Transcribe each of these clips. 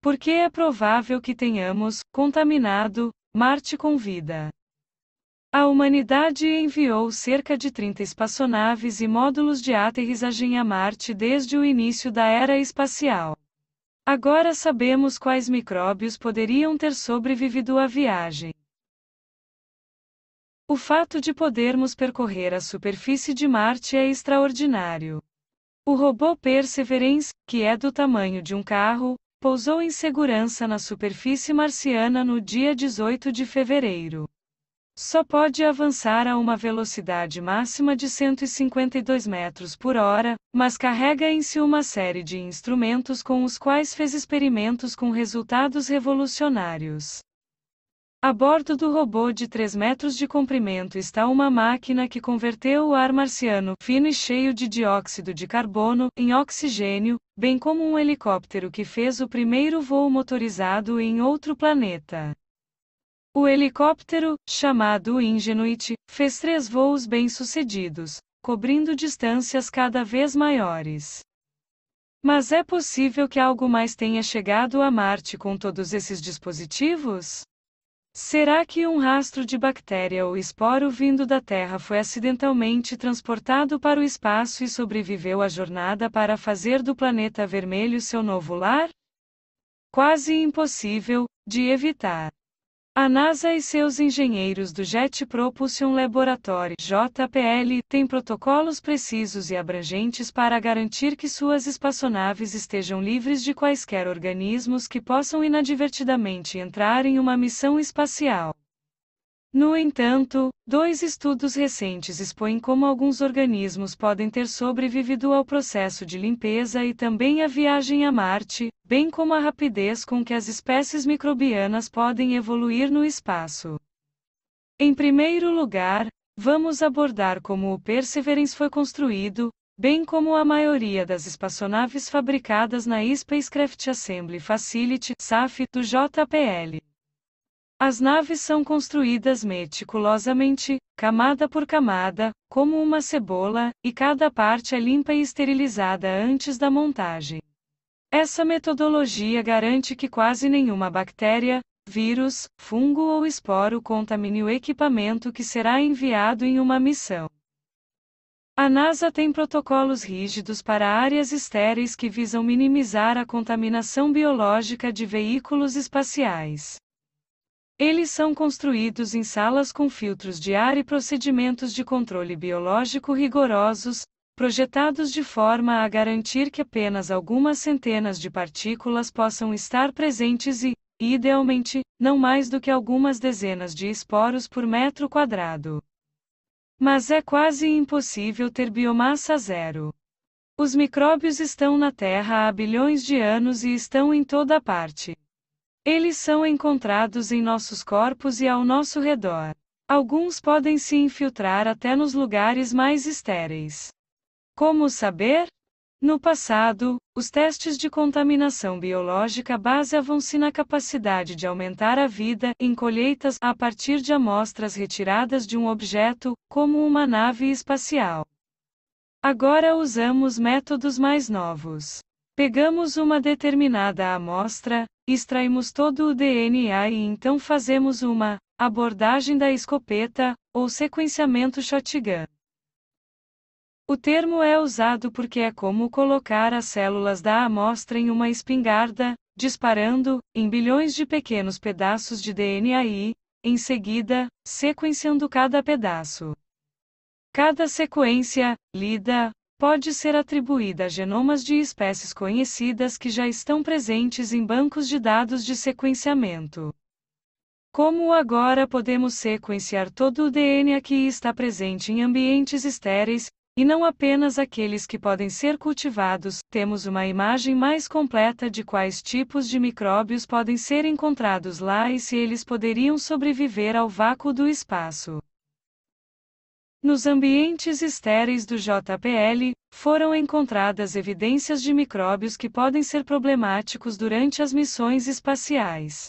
Porque é provável que tenhamos contaminado Marte com vida. A humanidade enviou cerca de 30 espaçonaves e módulos de aterrissagem a Marte desde o início da era espacial. Agora sabemos quais micróbios poderiam ter sobrevivido à viagem. O fato de podermos percorrer a superfície de Marte é extraordinário. O robô Perseverance, que é do tamanho de um carro, pousou em segurança na superfície marciana no dia 18 de fevereiro. Só pode avançar a uma velocidade máxima de 152 metros por hora, mas carrega em si uma série de instrumentos com os quais fez experimentos com resultados revolucionários. A bordo do robô de 3 metros de comprimento está uma máquina que converteu o ar marciano fino e cheio de dióxido de carbono em oxigênio, bem como um helicóptero que fez o primeiro voo motorizado em outro planeta. O helicóptero, chamado Ingenuity, fez 3 voos bem-sucedidos, cobrindo distâncias cada vez maiores. Mas é possível que algo mais tenha chegado a Marte com todos esses dispositivos? Será que um rastro de bactéria ou esporo vindo da Terra foi acidentalmente transportado para o espaço e sobreviveu à jornada para fazer do planeta vermelho seu novo lar? Quase impossível de evitar. A NASA e seus engenheiros do Jet Propulsion Laboratory (JPL) têm protocolos precisos e abrangentes para garantir que suas espaçonaves estejam livres de quaisquer organismos que possam inadvertidamente entrar em uma missão espacial. No entanto, 2 estudos recentes expõem como alguns organismos podem ter sobrevivido ao processo de limpeza e também à viagem a Marte, bem como a rapidez com que as espécies microbianas podem evoluir no espaço. Em primeiro lugar, vamos abordar como o Perseverance foi construído, bem como a maioria das espaçonaves fabricadas na Spacecraft Assembly Facility (SAF) do JPL. As naves são construídas meticulosamente, camada por camada, como uma cebola, e cada parte é limpa e esterilizada antes da montagem. Essa metodologia garante que quase nenhuma bactéria, vírus, fungo ou esporo contamine o equipamento que será enviado em uma missão. A NASA tem protocolos rígidos para áreas estéreis que visam minimizar a contaminação biológica de veículos espaciais. Eles são construídos em salas com filtros de ar e procedimentos de controle biológico rigorosos, projetados de forma a garantir que apenas algumas centenas de partículas possam estar presentes e, idealmente, não mais do que algumas dezenas de esporos por metro quadrado. Mas é quase impossível ter biomassa zero. Os micróbios estão na Terra há bilhões de anos e estão em toda parte. Eles são encontrados em nossos corpos e ao nosso redor. Alguns podem se infiltrar até nos lugares mais estéreis. Como saber? No passado, os testes de contaminação biológica baseavam-se na capacidade de aumentar a vida em colheitas a partir de amostras retiradas de um objeto, como uma nave espacial. Agora usamos métodos mais novos. Pegamos uma determinada amostra, extraímos todo o DNA e então fazemos uma abordagem da escopeta, ou sequenciamento shotgun. O termo é usado porque é como colocar as células da amostra em uma espingarda, disparando, em bilhões de pequenos pedaços de DNA e, em seguida, sequenciando cada pedaço. Cada sequência, lida, pode ser atribuída a genomas de espécies conhecidas que já estão presentes em bancos de dados de sequenciamento. Como agora podemos sequenciar todo o DNA que está presente em ambientes estéreis, e não apenas aqueles que podem ser cultivados, temos uma imagem mais completa de quais tipos de micróbios podem ser encontrados lá e se eles poderiam sobreviver ao vácuo do espaço. Nos ambientes estéreis do JPL, foram encontradas evidências de micróbios que podem ser problemáticos durante as missões espaciais.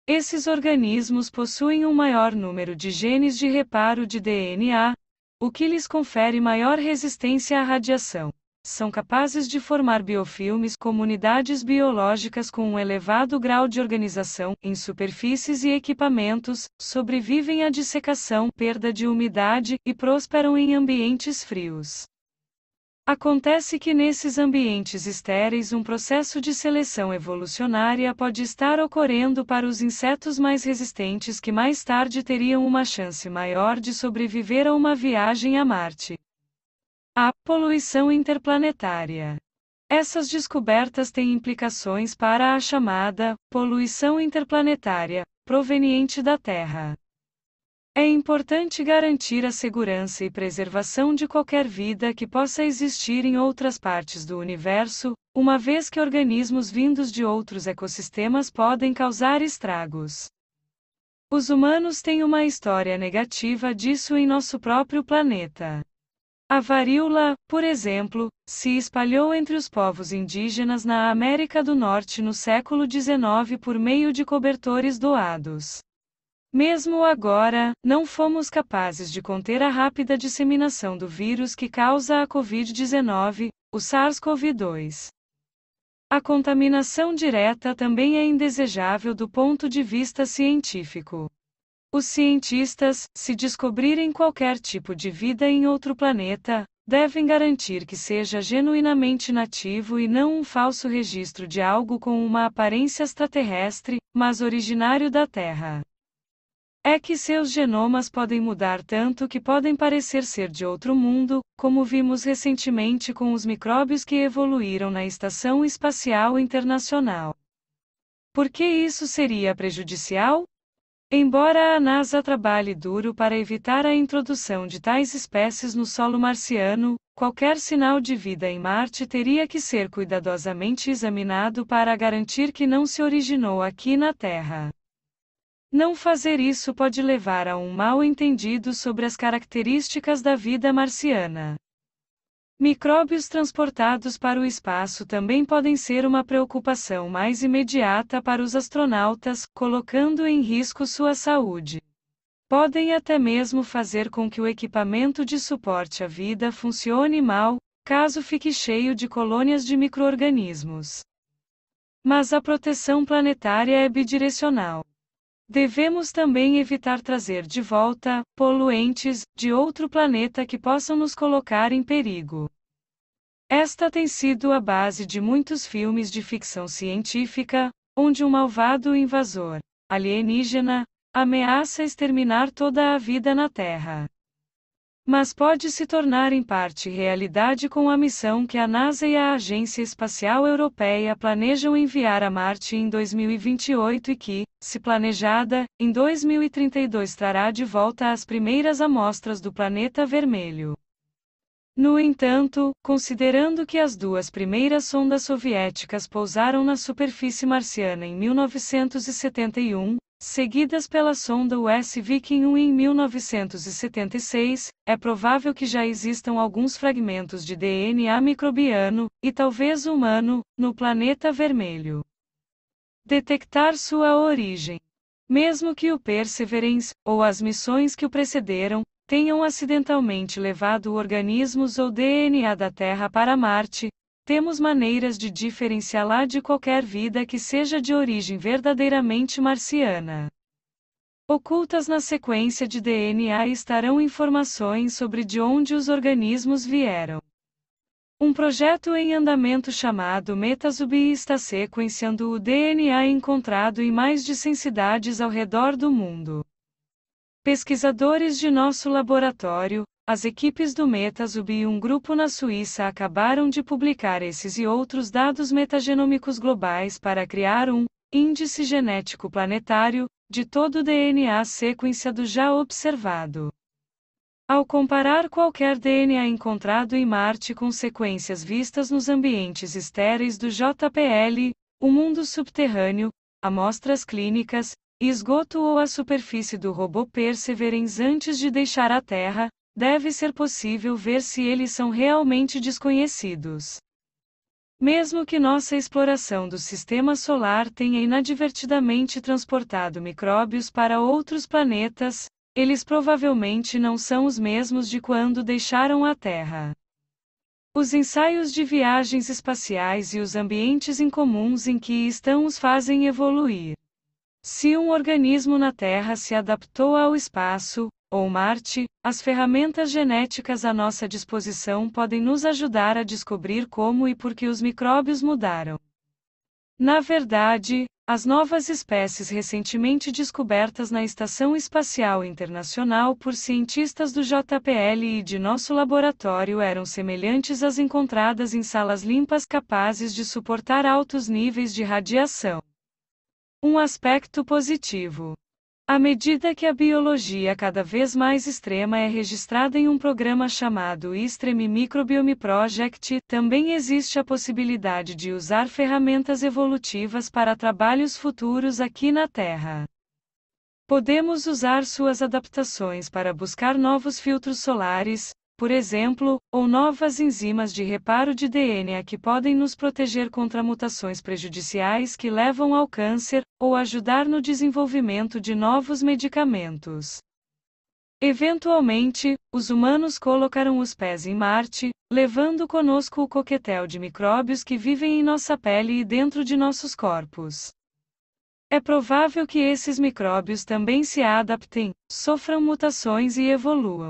Esses organismos possuem um maior número de genes de reparo de DNA, o que lhes confere maior resistência à radiação. são capazes de formar biofilmes, comunidades biológicas com um elevado grau de organização, em superfícies e equipamentos, sobrevivem à dissecação, perda de umidade, e prosperam em ambientes frios. Acontece que nesses ambientes estéreis um processo de seleção evolucionária pode estar ocorrendo para os insetos mais resistentes que mais tarde teriam uma chance maior de sobreviver a uma viagem a Marte. A poluição interplanetária. Essas descobertas têm implicações para a chamada poluição interplanetária, proveniente da Terra. É importante garantir a segurança e preservação de qualquer vida que possa existir em outras partes do universo, uma vez que organismos vindos de outros ecossistemas podem causar estragos. Os humanos têm uma história negativa disso em nosso próprio planeta. A varíola, por exemplo, se espalhou entre os povos indígenas na América do Norte no século XIX por meio de cobertores doados. Mesmo agora, não fomos capazes de conter a rápida disseminação do vírus que causa a Covid-19, o SARS-CoV-2. A contaminação direta também é indesejável do ponto de vista científico. Os cientistas, se descobrirem qualquer tipo de vida em outro planeta, devem garantir que seja genuinamente nativo e não um falso registro de algo com uma aparência extraterrestre, mas originário da Terra. É que seus genomas podem mudar tanto que podem parecer ser de outro mundo, como vimos recentemente com os micróbios que evoluíram na Estação Espacial Internacional. Por que isso seria prejudicial? Embora a NASA trabalhe duro para evitar a introdução de tais espécies no solo marciano, qualquer sinal de vida em Marte teria que ser cuidadosamente examinado para garantir que não se originou aqui na Terra. Não fazer isso pode levar a um mal-entendido sobre as características da vida marciana. Micróbios transportados para o espaço também podem ser uma preocupação mais imediata para os astronautas, colocando em risco sua saúde. Podem até mesmo fazer com que o equipamento de suporte à vida funcione mal, caso fique cheio de colônias de micro-organismos. Mas a proteção planetária é bidirecional. Devemos também evitar trazer de volta poluentes de outro planeta que possam nos colocar em perigo. Esta tem sido a base de muitos filmes de ficção científica, onde um malvado invasor alienígena ameaça exterminar toda a vida na Terra. Mas pode se tornar em parte realidade com a missão que a NASA e a Agência Espacial Europeia planejam enviar a Marte em 2028 e que, se planejada, em 2032 trará de volta as primeiras amostras do planeta vermelho. No entanto, considerando que as duas primeiras sondas soviéticas pousaram na superfície marciana em 1971, seguidas pela sonda US Viking 1 em 1976, é provável que já existam alguns fragmentos de DNA microbiano, e talvez humano, no planeta vermelho. Detectar sua origem. Mesmo que o Perseverance, ou as missões que o precederam, tenham acidentalmente levado organismos ou DNA da Terra para Marte, temos maneiras de diferenciá-la de qualquer vida que seja de origem verdadeiramente marciana. Ocultas na sequência de DNA estarão informações sobre de onde os organismos vieram. Um projeto em andamento chamado MetaZub está sequenciando o DNA encontrado em mais de 100 cidades ao redor do mundo. Pesquisadores de nosso laboratório, as equipes do MetaZub e um grupo na Suíça acabaram de publicar esses e outros dados metagenômicos globais para criar um índice genético planetário de todo o DNA sequenciado já observado. Ao comparar qualquer DNA encontrado em Marte com sequências vistas nos ambientes estéreis do JPL, o mundo subterrâneo, amostras clínicas, esgoto ou a superfície do robô Perseverance antes de deixar a Terra, deve ser possível ver se eles são realmente desconhecidos. Mesmo que nossa exploração do sistema solar tenha inadvertidamente transportado micróbios para outros planetas, eles provavelmente não são os mesmos de quando deixaram a Terra. Os ensaios de viagens espaciais e os ambientes incomuns em que estão os fazem evoluir. Se um organismo na Terra se adaptou ao espaço, ou Marte, as ferramentas genéticas à nossa disposição podem nos ajudar a descobrir como e por que os micróbios mudaram. Na verdade, as novas espécies recentemente descobertas na Estação Espacial Internacional por cientistas do JPL e de nosso laboratório eram semelhantes às encontradas em salas limpas capazes de suportar altos níveis de radiação. Um aspecto positivo. À medida que a biologia cada vez mais extrema é registrada em um programa chamado Extreme Microbiome Project, também existe a possibilidade de usar ferramentas evolutivas para trabalhos futuros aqui na Terra. Podemos usar suas adaptações para buscar novos filtros solares, por exemplo, ou novas enzimas de reparo de DNA que podem nos proteger contra mutações prejudiciais que levam ao câncer, ou ajudar no desenvolvimento de novos medicamentos. Eventualmente, os humanos colocaram os pés em Marte, levando conosco o coquetel de micróbios que vivem em nossa pele e dentro de nossos corpos. É provável que esses micróbios também se adaptem, sofram mutações e evoluam.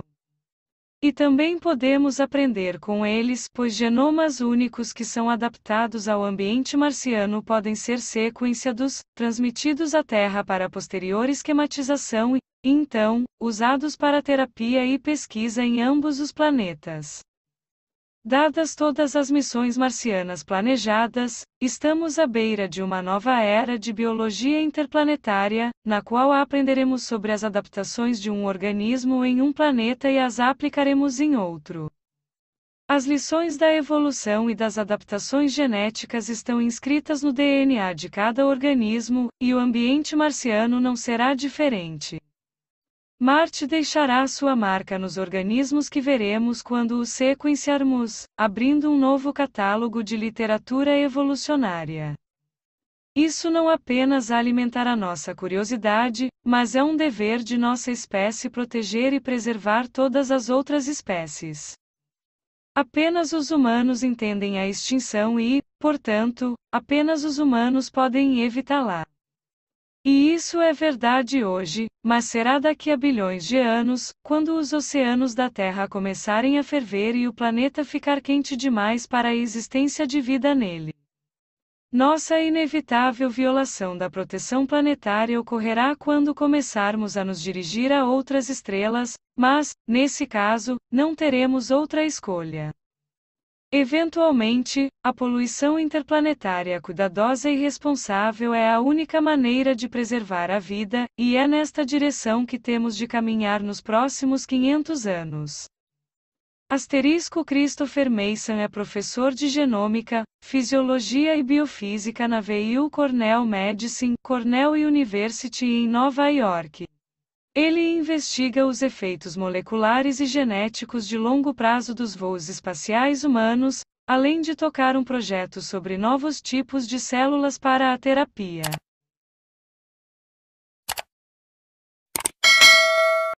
E também podemos aprender com eles, pois genomas únicos que são adaptados ao ambiente marciano podem ser sequenciados, transmitidos à Terra para posterior esquematização e, então, usados para terapia e pesquisa em ambos os planetas. Dadas todas as missões marcianas planejadas, estamos à beira de uma nova era de biologia interplanetária, na qual aprenderemos sobre as adaptações de um organismo em um planeta e as aplicaremos em outro. As lições da evolução e das adaptações genéticas estão inscritas no DNA de cada organismo, e o ambiente marciano não será diferente. Marte deixará sua marca nos organismos que veremos quando os sequenciarmos, abrindo um novo catálogo de literatura evolucionária. Isso não apenas alimentará nossa curiosidade, mas é um dever de nossa espécie proteger e preservar todas as outras espécies. Apenas os humanos entendem a extinção e, portanto, apenas os humanos podem evitá-la. E isso é verdade hoje, mas será daqui a bilhões de anos, quando os oceanos da Terra começarem a ferver e o planeta ficar quente demais para a existência de vida nele. Nossa inevitável violação da proteção planetária ocorrerá quando começarmos a nos dirigir a outras estrelas, mas, nesse caso, não teremos outra escolha. Eventualmente, a poluição interplanetária cuidadosa e responsável é a única maneira de preservar a vida, e é nesta direção que temos de caminhar nos próximos 500 anos. Christopher Mason é professor de genômica, fisiologia e biofísica na Weill Cornell Medicine, Cornell University em Nova York. Ele investiga os efeitos moleculares e genéticos de longo prazo dos voos espaciais humanos, além de tocar um projeto sobre novos tipos de células para a terapia.